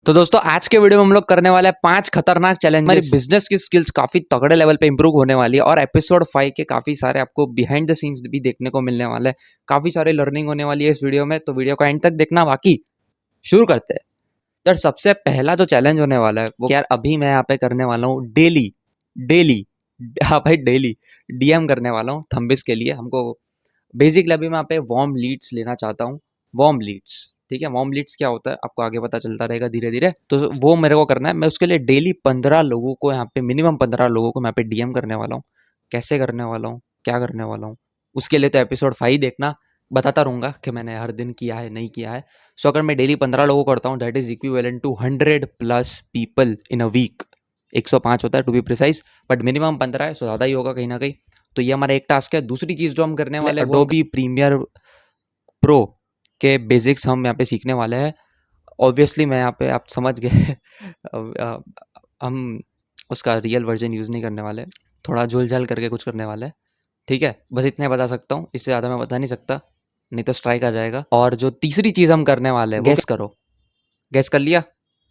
तो दोस्तों आज के वीडियो में हम लोग करने वाले हैं 5 खतरनाक चैलेंज। हमारी बिजनेस की स्किल्स काफी तगड़े लेवल पे इंप्रूव होने वाली है और एपिसोड 5 के काफी सारे आपको बिहाइंड द सीन्स भी देखने को मिलने वाले हैं। काफी सारे लर्निंग होने वाली है इस वीडियो में, तो वीडियो को एंड तक देखना। बाकी शुरू करते हैं। तो सबसे पहला जो चैलेंज होने वाला है वो यार अभी मैं यहाँ पे करने वाला हूँ डेली डेली हाँ भाई डेली डीएम करने वाला हूँ थंबिस के लिए। हमको बेसिकली अभी मैं यहाँ पे वार्म लीड्स लेना चाहता हूँ। वार्म लीड्स, ठीक है। वार्म लीड्स क्या होता है आपको आगे पता चलता रहेगा धीरे धीरे। तो वो मेरे को करना है। मैं उसके लिए डेली 15 लोगों को यहाँ पे, मिनिमम 15 लोगों को मैं यहाँ पे डीएम करने वाला हूँ। कैसे करने वाला हूँ, क्या करने वाला हूँ, उसके लिए तो एपिसोड 5 देखना। बताता रहूँगा कि मैंने हर दिन किया है नहीं किया है। सो अगर मैं डेली 15 लोगों को करता हूँ, that is equivalent to 100+ people in a week. 105 होता है to be precise, but minimum 15 है, सो ज़्यादा ही होगा कहीं ना कहीं। तो ये हमारा एक टास्क है। दूसरी चीज़ जो हम करने वाले हैं, अडोबी प्रीमियर प्रो के बेसिक्स हम यहाँ पे सीखने वाले हैं। ऑब्वियसली मैं यहाँ पे, आप समझ गए हम उसका रियल वर्जन यूज़ नहीं करने वाले, थोड़ा झोल झाल करके कुछ करने वाले हैं, ठीक है। बस इतना बता सकता हूँ, इससे ज़्यादा मैं बता नहीं सकता, नहीं तो स्ट्राइक आ जाएगा। और जो तीसरी चीज़ हम करने वाले हैं, गेस करो। गेस कर लिया?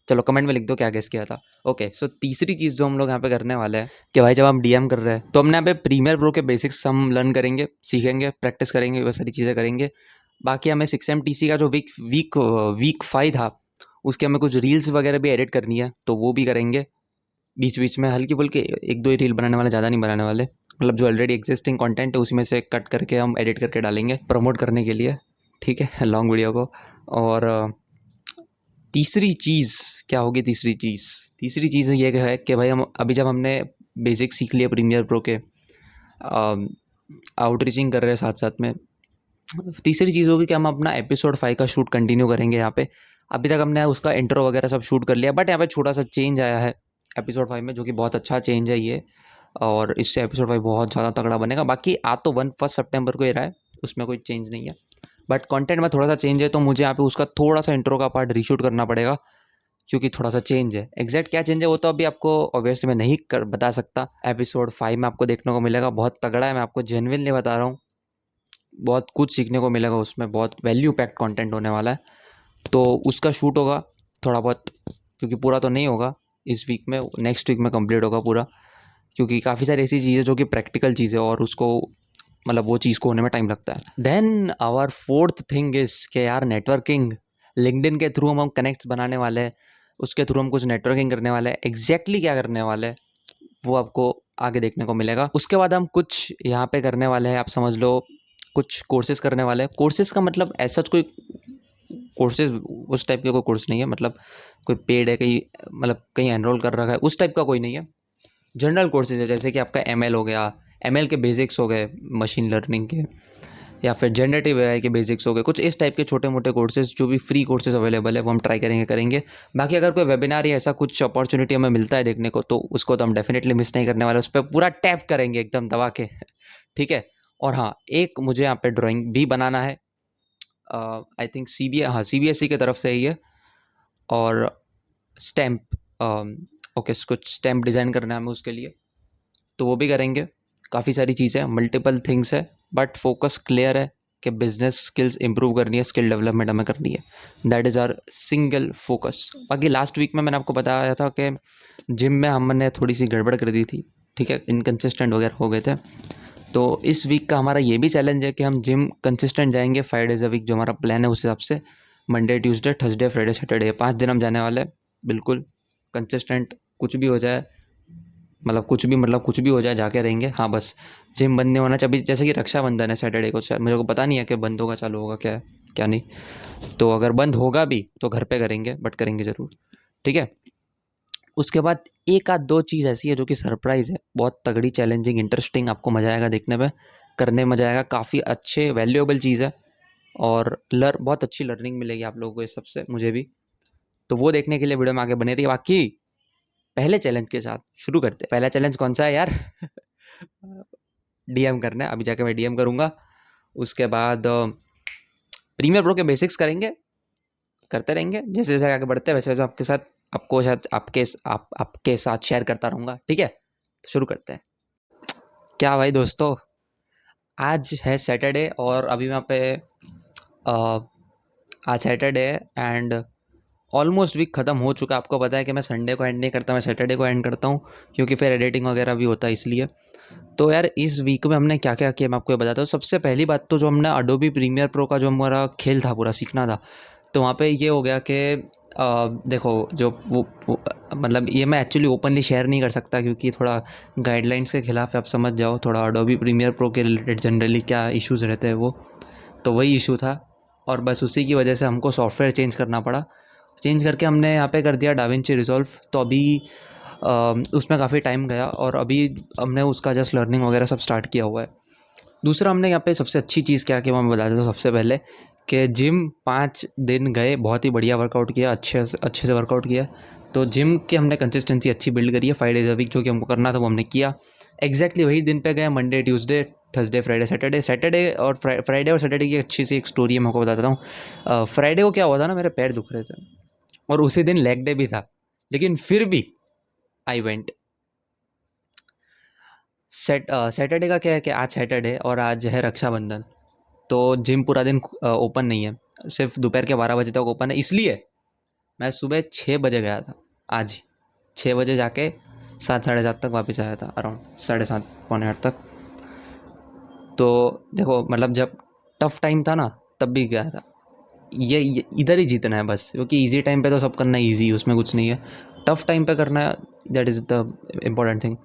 चलो कमेंट में लिख दो क्या गेस किया था। ओके, सो तीसरी चीज़ जो हम लोग यहाँ पे करने वाले हैं कि भाई जब हम डीएम कर रहे हैं तो हमने यहाँ पे प्रीमियर प्रो के बेसिक्स हम लर्न करेंगे, सीखेंगे, प्रैक्टिस करेंगे, वो सारी चीज़ें करेंगे। बाकी हमें 6MTC का जो वीक 5 था, उसके हमें कुछ रील्स वगैरह भी एडिट करनी है, तो वो भी करेंगे। बीच बीच में हल्की फुल्की 1-2 ही रील बनाने वाले, ज़्यादा नहीं बनाने वाले। मतलब जो ऑलरेडी एग्जिस्टिंग कंटेंट है उसी में से कट करके हम एडिट करके डालेंगे प्रमोट करने के लिए, ठीक है, लॉन्ग वीडियो को। और तीसरी चीज़ क्या होगी? तीसरी चीज़ ये है कि भाई हम अभी जब हमने बेसिक सीख लिया प्रीमियर प्रो के, आउटरीचिंग कर रहे हैं साथ साथ में, तीसरी चीज़ होगी कि हम अपना एपिसोड 5 का शूट कंटिन्यू करेंगे यहाँ पे। अभी तक हमने उसका इंट्रो वगैरह सब शूट कर लिया, बट यहाँ पे छोटा सा चेंज आया है एपिसोड 5 में, जो कि बहुत अच्छा चेंज है ये। और इससे एपिसोड 5 बहुत ज़्यादा तगड़ा बनेगा। बाकी आ तो 1 सितंबर को ही रहा है, उसमें कोई चेंज नहीं है, बट कंटेंट में थोड़ा सा चेंज है, तो मुझे यहाँ पे उसका थोड़ा सा इंट्रो का पार्ट रीशूट करना पड़ेगा, क्योंकि थोड़ा सा चेंज है। एग्जैक्ट क्या चेंज है वो तो अभी आपको ऑब्वियसली मैं नहीं कर बता सकता। एपिसोड 5 में आपको देखने को मिलेगा, बहुत तगड़ा है, मैं आपको जेन्युइनली बता रहा हूँ। बहुत कुछ सीखने को मिलेगा उसमें, बहुत वैल्यू पैक्ड कंटेंट होने वाला है। तो उसका शूट होगा थोड़ा बहुत, क्योंकि पूरा तो नहीं होगा इस वीक में, नेक्स्ट वीक में कंप्लीट होगा पूरा, क्योंकि काफ़ी सारी ऐसी चीज़ें जो कि प्रैक्टिकल चीज़ें, और उसको मतलब वो चीज़ को होने में टाइम लगता है। Then our fourth thing is के यार नेटवर्किंग। लिंक्डइन के थ्रू हम कनेक्ट्स बनाने वाले हैं, उसके थ्रू हम कुछ नेटवर्किंग करने वाले हैं। एग्जैक्टली क्या करने वाले हैं वो आपको आगे देखने को मिलेगा। उसके बाद हम कुछ यहाँ पे करने वाले हैं, आप समझ लो कुछ कोर्सेज करने वाले हैं। कोर्सेज का मतलब ऐसा कोई कोर्सेज उस टाइप के कोई कोर्स नहीं है, मतलब कोई पेड है कहीं, मतलब कहीं एनरोल कर रखा है, उस टाइप का कोई नहीं है। जनरल कोर्सेज है, जैसे कि आपका एमएल हो गया, एमएल के बेसिक्स हो गए, मशीन लर्निंग के, या फिर जनरेटिव एआई के बेसिक्स हो गए, कुछ इस टाइप के छोटे मोटे कोर्सेज जो भी फ्री कोर्सेज अवेलेबल है वो हम ट्राई करेंगे। बाकी अगर कोई वेबिनार या ऐसा कुछ अपॉर्चुनिटी हमें मिलता है देखने को, तो उसको तो हम डेफिनेटली मिस नहीं करने वाले, उस पर पूरा टैप करेंगे एकदम दबा के ठीक है। और हाँ, एक मुझे यहाँ पे ड्राइंग भी बनाना है, आई थिंक सीबीएसई की तरफ से ही है। और स्टैम्प, ओके, कुछ स्टैम्प डिज़ाइन करना है हमें उसके लिए, तो वो भी करेंगे। काफ़ी सारी चीज़ें, मल्टीपल थिंग्स है, बट फोकस क्लियर है कि बिजनेस स्किल्स इंप्रूव करनी है, स्किल डेवलपमेंट हमें करनी है। That is our single focus. बाकी लास्ट वीक में मैंने आपको बताया था कि जिम में हमने थोड़ी सी गड़बड़ कर दी थी, ठीक है, इनकन्सिस्टेंट वगैरह हो गए थे। तो इस वीक का हमारा ये भी चैलेंज है कि हम जिम कंसिस्टेंट जाएंगे 5 डेज़ अ वीक, जो हमारा प्लान है उस हिसाब से। Monday, Tuesday, Thursday, Friday, Saturday, 5 दिन हम जाने वाले हैं, बिल्कुल कंसिस्टेंट। कुछ भी हो जाए, मतलब कुछ भी हो जाए, जाके रहेंगे। हाँ, बस जिम बंद नहीं होना चाहिए। अभी जैसे कि रक्षाबंधन है सैटरडे को, मेरे को पता नहीं है कि बंद होगा चालू होगा क्या है क्या नहीं, तो अगर बंद होगा भी तो घर पे करेंगे, बट करेंगे ज़रूर, ठीक है। उसके बाद एक आध दो चीज़ ऐसी है जो कि सरप्राइज़ है, बहुत तगड़ी, चैलेंजिंग, इंटरेस्टिंग, आपको मज़ा आएगा देखने में, करने में मज़ा आएगा, काफ़ी अच्छे वैल्यूएबल चीज़ है, और बहुत अच्छी लर्निंग मिलेगी आप लोगों को इस सबसे, मुझे भी। तो वो देखने के लिए वीडियो में आगे बने रहिए। बाकी पहले चैलेंज के साथ शुरू करते हैं। पहला चैलेंज कौन सा है यार? डीएम करना है। अभी जाके मैं डीएम करूँगा। उसके बाद प्रीमियर प्रो के बेसिक्स करेंगे, करते रहेंगे, जैसे जैसे आगे बढ़ते हैं वैसे वैसे आपके साथ, आपको शायद आपके साथ शेयर करता रहूँगा, ठीक है। तो शुरू करते हैं। क्या भाई दोस्तों, आज है सैटरडे, और अभी वहाँ पे आज सैटरडे है, एंड ऑलमोस्ट वीक ख़त्म हो चुका है। आपको पता है कि मैं संडे को एंड नहीं करता, मैं सैटरडे को एंड करता हूँ, क्योंकि फिर एडिटिंग वगैरह भी होता है इसलिए। तो यार इस वीक में हमने क्या क्या किया मैं आपको ये बताता हूँ। सबसे पहली बात तो जो हमने अडोबी प्रीमियर प्रो का जो हमारा खेल था पूरा सीखना था, तो वहाँ पे ये हो गया कि देखो जो वो मतलब ये मैं एक्चुअली ओपनली शेयर नहीं कर सकता क्योंकि थोड़ा गाइडलाइंस के खिलाफ है, आप समझ जाओ। थोड़ा अडोबी प्रीमियर प्रो के रिलेटेड जनरली क्या इश्यूज़ रहते हैं वो, तो वही इशू था और बस उसी की वजह से हमको सॉफ्टवेयर चेंज करना पड़ा। चेंज करके हमने यहाँ पे कर दिया डाविंची रिज़ॉल्व। तो अभी उसमें काफ़ी टाइम गया और अभी हमने उसका जस्ट लर्निंग वगैरह सब स्टार्ट किया हुआ है। दूसरा हमने यहाँ पे सबसे अच्छी चीज़ क्या की मैं बता देता हूँ सबसे पहले, कि जिम 5 दिन गए, बहुत ही बढ़िया वर्कआउट किया, अच्छे से वर्कआउट किया। तो जिम की हमने कंसिस्टेंसी अच्छी बिल्ड करी है, 5 डेज़ अ वीक जो कि हमको करना था वो हमने किया। एग्जैक्टली वही दिन पे गए, Monday Tuesday Thursday Friday Saturday और फ्राइडे और सैटरडे की अच्छी सी एक स्टोरी है, मैं आपको बताता हूँ। फ्राइडे को क्या हुआ था ना, मेरे पैर दुख रहे थे और उसी दिन लेग डे भी था, लेकिन फिर भी आई वेंट। सैटरडे का क्या है कि आज सैटरडे और आज है रक्षाबंधन, तो जिम पूरा दिन ओपन नहीं है, सिर्फ दोपहर के 12 बजे तक ओपन है। इसलिए मैं सुबह 6 बजे गया था, आज 6 बजे जाके 7 साढ़े 7 तक वापस आया था, अराउंड 7:30 पौने 8 तक। तो देखो मतलब जब टफ़ टाइम था ना तब भी गया था। ये इधर ही जीतना है बस, क्योंकि इजी टाइम पे तो सब करना इजी, उसमें कुछ नहीं है। टफ़ टाइम पे करना, that is the important thing.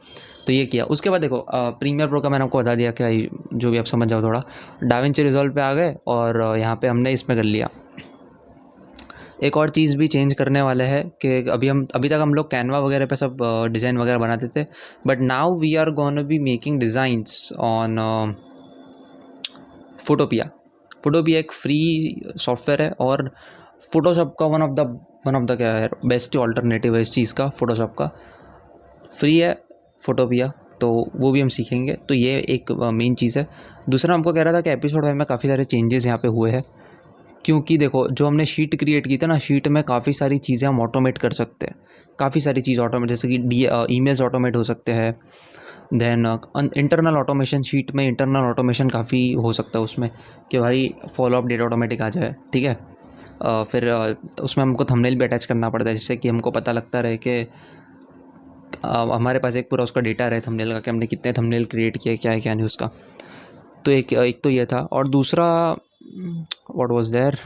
तो ये किया। उसके बाद देखो प्रीमियर प्रो का मैंने आपको बता दिया क्या, जो भी आप समझ जाओ थोड़ा। डाविंची रिजॉल्व पे आ गए और यहाँ पे हमने इसमें कर लिया। एक और चीज़ भी चेंज करने वाले हैं कि अभी तक हम लोग कैनवा वगैरह पे सब डिज़ाइन वगैरह बनाते थे, but now we are gonna be making designs on Photopea. Photopea एक फ्री सॉफ्टवेयर है और फोटोशॉप का वन ऑफ द क्या है, बेस्ट ऑल्टरनेटिव है इस चीज़ का। फोटोशॉप का फ्री है फोटोपिया, तो वो भी हम सीखेंगे। तो ये एक मेन चीज़ है। दूसरा हमको कह रहा था कि एपिसोड 5 में काफ़ी सारे चेंजेस यहाँ पे हुए हैं, क्योंकि देखो जो हमने शीट क्रिएट की थी ना, शीट में काफ़ी सारी चीज़ें हम ऑटोमेट कर सकते हैं। काफ़ी सारी चीज़ ऑटोमेट, जैसे कि ईमेल्स ऑटोमेट हो सकते हैं। देन इंटरनल ऑटोमेशन, शीट में इंटरनल ऑटोमेशन काफ़ी हो सकता है उसमें, कि भाई फॉलो अप डेट ऑटोमेटिक आ जाए, ठीक है। फिर उसमें हमको थंबनेल भी अटैच करना पड़ता है, जिससे कि हमको पता लगता रहे कि हमारे पास एक पूरा उसका डेटा रहे थंबनेल का, कि हमने कितने थंबनेल क्रिएट किए, क्या है क्या नहीं उसका। तो एक तो ये था। और दूसरा व्हाट वाज देयर,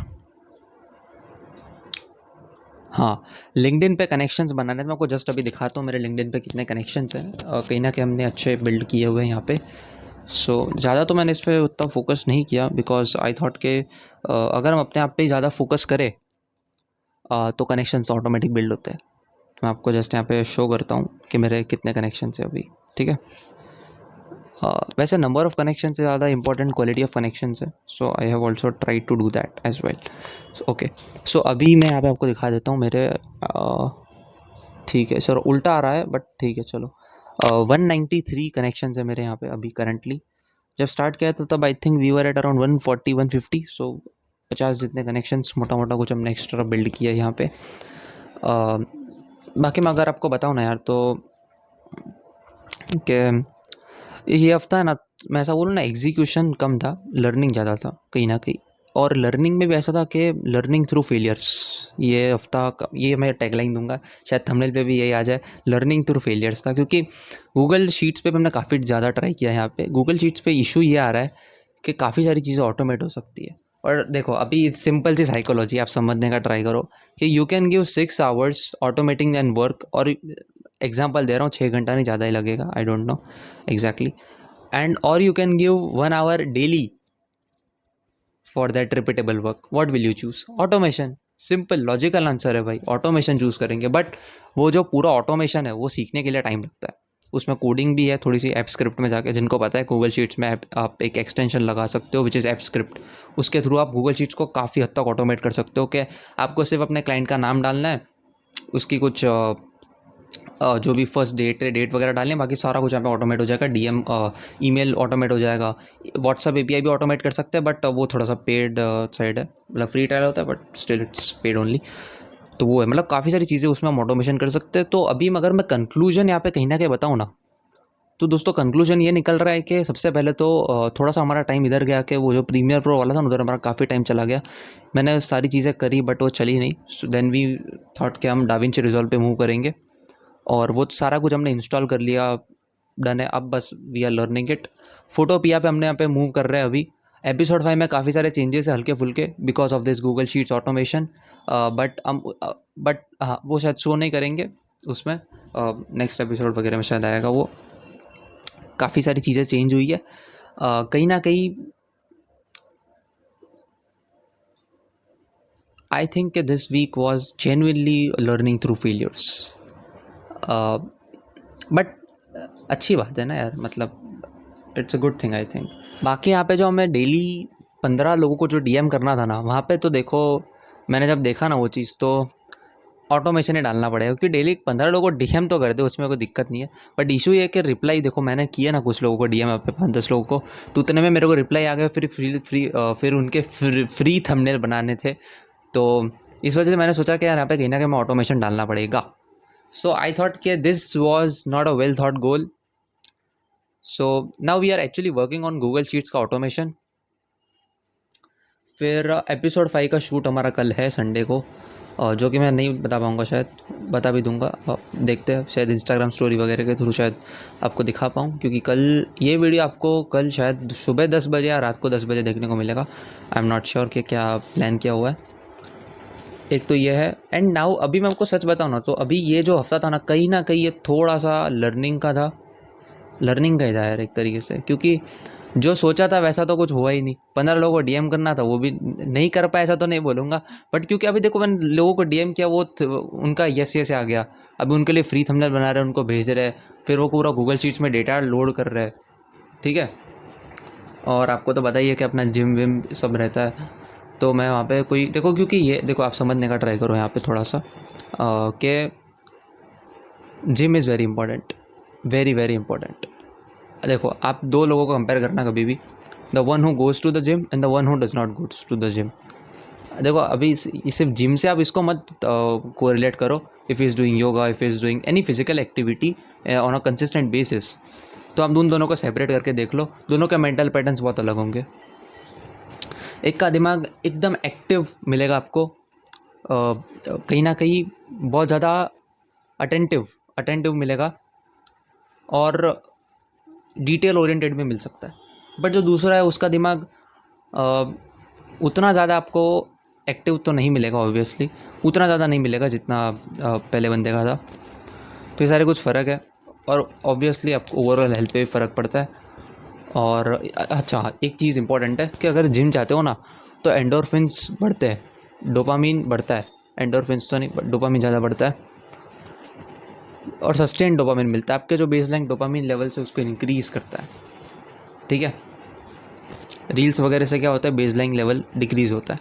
हाँ, लिंक्डइन पे कनेक्शंस बनाने थे। मैं आपको जस्ट अभी दिखाता हूँ मेरे लिंक्डइन पे कितने कनेक्शंस हैं। कहीं ना कहीं हमने अच्छे बिल्ड किए हुए हैं यहाँ पे। सो ज़्यादा तो मैंने इस पर उतना फोकस नहीं किया, बिकॉज आई थॉट के अगर हम अपने आप पे ज़्यादा फोकस करें तो कनेक्शंस ऑटोमेटिक बिल्ड होते हैं। मैं आपको जस्ट यहाँ पे शो करता हूँ कि मेरे कितने कनेक्शंस हैं अभी, ठीक है। वैसे नंबर ऑफ़ कनेक्शन से ज़्यादा इंपॉर्टेंट क्वालिटी ऑफ कनेक्शंस है। So I have also try to do that as well. Okay, so अभी मैं यहाँ पे आपको दिखा देता हूँ मेरे ठीक है सर, उल्टा आ रहा है बट ठीक है चलो। 193 कनेक्शंस है मेरे यहाँ पे अभी करंटली। जब स्टार्ट किया था तब I think we were at around 140 150। So 50 जितने कनेक्शंस मोटा मोटा कुछ हमने एक्स्ट्रा बिल्ड किया है यहाँ पे। बाकी मैं अगर आपको बताऊँ ना यार, तो कि ये हफ्ता है ना, मैं ऐसा बोलूँ ना, एग्जीक्यूशन कम था, लर्निंग ज़्यादा था कहीं ना कहीं। और लर्निंग में भी ऐसा था कि लर्निंग थ्रू फेलियर्स, ये हफ्ता का ये मैं टैगलाइन दूंगा, शायद थंबनेल पे भी यही आ जाए, लर्निंग थ्रू फेलियर्स था। क्योंकि गूगल शीट्स पे भी हमने काफ़ी ज़्यादा ट्राई किया है। यहाँ पे गूगल शीट्स पे इशू ये आ रहा है कि काफ़ी सारी चीज़ें ऑटोमेट हो सकती है। और देखो अभी सिंपल सी साइकोलॉजी आप समझने का ट्राई करो कि you can give 6 hours automating and work, और एग्जांपल दे रहा हूँ 6 घंटा नहीं, ज़्यादा ही लगेगा, I don't know exactly. And और you can give 1 hour daily for that repeatable work, what will you choose? Automation. Simple logical answer है भाई, ऑटोमेशन चूज़ करेंगे। बट वो जो पूरा ऑटोमेशन है वो सीखने के लिए टाइम लगता है, उसमें कोडिंग भी है थोड़ी सी। ऐप स्क्रिप्ट में जाके, जिनको पता है गूगल शीट्स में आप एक एक्सटेंशन लगा सकते हो विच इज़ ऐप स्क्रिप्ट, उसके थ्रू आप गूगल शीट्स को काफ़ी हद तक ऑटोमेट कर सकते हो। कि आपको सिर्फ अपने क्लाइंट का नाम डालना है, उसकी कुछ जो भी फर्स्ट डेट वगैरह डालने, बाकी सारा कुछ यहाँ पे ऑटोमेट हो जाएगा। डीएम ईमेल ऑटोमेट हो जाएगा। व्हाट्सअप एपीआई भी ऑटोमेट कर सकते हैं, बट वो थोड़ा सा पेड साइड है, मतलब फ्री ट्रायल होता है but still it's paid only. तो वो है, मतलब काफ़ी सारी चीज़ें उसमें हम ऑटोमेशन कर सकते हैं। तो अभी अगर मैं कंक्लूजन यहाँ पे कहीं ना कहीं बताऊँ ना, तो दोस्तों कंक्लूजन ये निकल रहा है कि सबसे पहले तो थोड़ा सा हमारा टाइम इधर गया कि वो जो प्रीमियर प्रो वाला था ना, उधर हमारा काफ़ी टाइम चला गया। मैंने सारी चीज़ें करी बट वो चली नहीं। सो देन वी थॉट कि हम डाविंची रिजॉल्व पे मूव करेंगे, और वो सारा कुछ हमने इंस्टॉल कर लिया, डन है। अब बस we are learning it. Photopea पे हमने यहाँ पे मूव कर रहे हैं अभी। एपिसोड 5 में काफ़ी सारे चेंजेस है हल्के फुल्के because of this Google sheets automation, but हाँ वो शायद शो नहीं करेंगे उसमें, नेक्स्ट एपिसोड वगैरह में शायद आएगा वो। काफ़ी सारी चीज़ें चेंज हुई है कहीं ना कहीं। I think this week was genuinely learning through failures, but अच्छी बात है ना यार, मतलब it's a good thing I think. बाकी यहाँ पे जो हमें डेली 15 लोगों को जो डीएम करना था ना, वहाँ पे तो देखो मैंने जब देखा ना वो चीज़, तो ऑटोमेशन ही डालना पड़ेगा, क्योंकि डेली 15 लोगों को डीएम तो कर दे, उसमें कोई दिक्कत नहीं है। बट इशू ये कि रिप्लाई देखो मैंने किया ना कुछ लोगों को डीएम पे 5-10 लोगों को, तो उतने में मेरे को रिप्लाई आ गया। फिर उनके फ्री थंबनेल बनाने थे, तो इस वजह से मैंने सोचा कि यार यहाँ पे कहीं ना कहीं ऑटोमेशन डालना पड़ेगा। सो आई थॉट कि this was not a well thought goal. So now we are actually working on Google sheets का ऑटोमेशन। फिर एपिसोड 5 का शूट हमारा कल है संडे को, जो कि मैं नहीं बता पाऊँगा, शायद बता भी दूंगा, देखते हैं शायद इंस्टाग्राम स्टोरी वगैरह के थ्रू शायद आपको दिखा पाऊँ, क्योंकि कल ये वीडियो आपको कल शायद सुबह 10 बजे या रात को 10 बजे देखने को मिलेगा। आई एम नॉट श्योर कि क्या प्लान किया हुआ है। एक तो ये है, एंड नाउ अभी मैं आपको सच बताऊँ ना, तो अभी ये जो हफ्ता था ना कहीं ये थोड़ा सा लर्निंग का था, लर्निंग का ही था यार एक तरीके से, क्योंकि जो सोचा था वैसा तो कुछ हुआ ही नहीं। 15 लोगों को डीएम करना था, वो भी नहीं कर पाया, ऐसा तो नहीं बोलूँगा, बट क्योंकि अभी देखो मैंने लोगों को डीएम किया, वो उनका यस यस आ गया। अभी उनके लिए फ्री थंबनेल बना रहे हैं, उनको भेज रहे हैं, फिर वो पूरा गूगल शीट्स में डेटा लोड कर रहे हैं, ठीक है। और आपको तो पता ही है कि अपना जिम विम सब रहता है, तो मैं वहाँ पे कोई देखो, क्योंकि ये देखो आप समझने का ट्राई करो यहाँ पे थोड़ा सा कि gym is very important, very very important. देखो आप दो लोगों को कंपेयर करना कभी भी, the one who goes to the gym and the one who does not goes to the gym. देखो अभी सिर्फ जिम से आप इसको मत कोरिलेट करो। If is doing yoga, if is doing any physical activity on a consistent basis, तो आप दोनों को सेपरेट करके देख लो, दोनों के मेंटल पैटर्न्स बहुत अलग होंगे। एक का दिमाग एकदम एक्टिव मिलेगा आपको, कहीं ना कहीं बहुत ज़्यादा अटेंटिव मिलेगा, और डिटेल ओरिएंटेड भी मिल सकता है। बट जो दूसरा है उसका दिमाग उतना ज़्यादा आपको एक्टिव तो नहीं मिलेगा, ऑब्वियसली उतना ज़्यादा नहीं मिलेगा जितना पहले बंदे का था। तो ये सारे कुछ फ़र्क है, और ऑब्वियसली आपको ओवरऑल हेल्थ पे भी फ़र्क पड़ता है। और अच्छा एक चीज़ इंपॉर्टेंट है कि अगर जिम जाते हो ना, तो एंडोर्फिन्स बढ़ते हैं, डोपामीन बढ़ता है, एंडोर्फिन्स तो नहीं, डोपामीन ज़्यादा बढ़ता है, और सस्टेन डोपामीन मिलता है। आपके जो बेसलाइन डोपामीन लेवल से उसको इंक्रीज़ करता है, ठीक है। रील्स वगैरह से क्या होता है, बेसलाइन लेवल डिक्रीज़ होता है,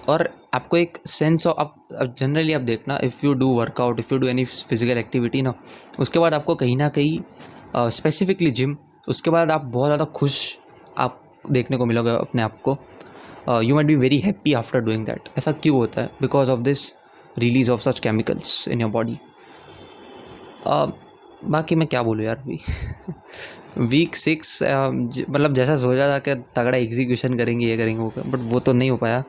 और आपको एक सेंस ऑफ, अब जनरली आप देखना, if you do workout, if you do any physical activity ना, उसके बाद आपको कहीं ना कहीं स्पेसिफिकली जिम, उसके बाद आप बहुत ज़्यादा खुश आप देखने को मिलोगे अपने आप को। You might be very happy after doing that. ऐसा क्यों होता है? Because of this release of such chemicals in your body. बाकी मैं क्या बोलूँ यार अभी वीक 6 मतलब जैसा सोचा था कि तगड़ा एग्जीक्यूशन करेंगे, ये करेंगे वो, बट वो तो नहीं हो पाया,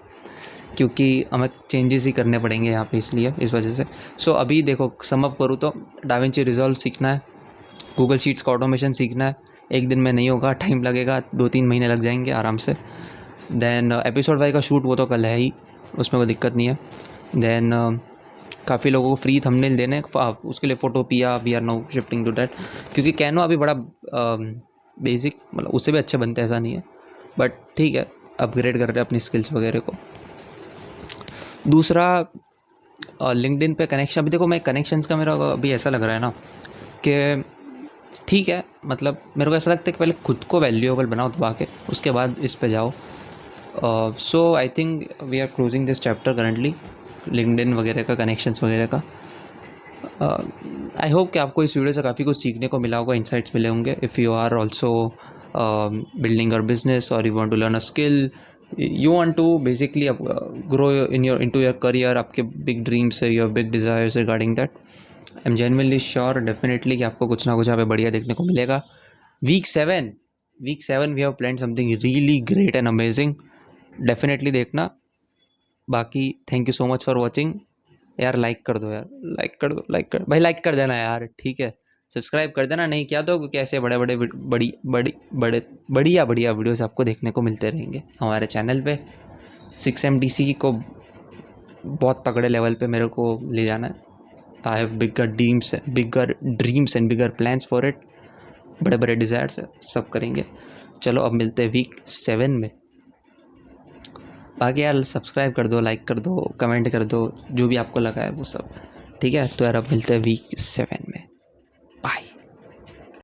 क्योंकि हमें चेंजेस ही करने पड़ेंगे यहाँ पे, इसलिए इस वजह से। सो अभी देखो सम अप करूँ तो डाविंची रिजॉल्व सीखना है, गूगल शीट्स का ऑटोमेशन सीखना है। एक दिन में नहीं होगा, टाइम लगेगा, 2-3 महीने लग जाएंगे आराम से। देन एपिसोड 5 का शूट वो तो कल है ही, उसमें कोई दिक्कत नहीं है। देन काफ़ी लोगों को फ्री थंबनेल देने, उसके लिए Photopea we are now shifting to that, क्योंकि कैनो अभी बड़ा बेसिक, मतलब उससे भी अच्छे बनते हैं, ऐसा नहीं है, बट ठीक है, अपग्रेड कर रहे हैं अपनी स्किल्स वगैरह को। दूसरा लिंक्डइन पे कनेक्शन। अभी देखो मैं कनेक्शंस का, मेरा अभी ऐसा लग रहा है ना कि ठीक है, मतलब मेरे को ऐसा लगता है कि पहले खुद को वैल्यूएबल बनाओ दबा के, उसके बाद इस पे जाओ। So I think we are closing this chapter currently, LinkedIn वगैरह का, कनेक्शंस वगैरह का। आई होप कि आपको इस वीडियो से काफ़ी कुछ सीखने को मिला होगा, इंसाइट्स मिले होंगे। If you are also building your business, और you want to learn a skill, you want to basically grow in your into your career, आपके बिग ड्रीम्स है, your big desires regarding that, I am genuinely sure definitely कि आपको कुछ ना कुछ यहाँ पे बढ़िया देखने को मिलेगा। Week 7 we have plan something really great and amazing, definitely देखना। बाकी thank you so much for watching. यार लाइक कर दो यार, लाइक कर भाई, लाइक कर देना यार, ठीक है। सब्सक्राइब कर देना, नहीं किया तो क्योंकि ऐसे बढ़िया वीडियोस आपको देखने को मिलते रहेंगे हमारे चैनल पे। 6MDC को बहुत तगड़े लेवल पे मेरे को ले जाना है। I have bigger dreams and bigger plans for it. बड़े बड़े डिज़ायर्स है, सब करेंगे। चलो अब मिलते हैं वीक 7 में। बाकी यार सब्सक्राइब कर दो, लाइक कर दो, कमेंट कर दो, जो भी आपको लगा है वो सब, ठीक है। तो यार अब मिलते हैं वीक 7 में।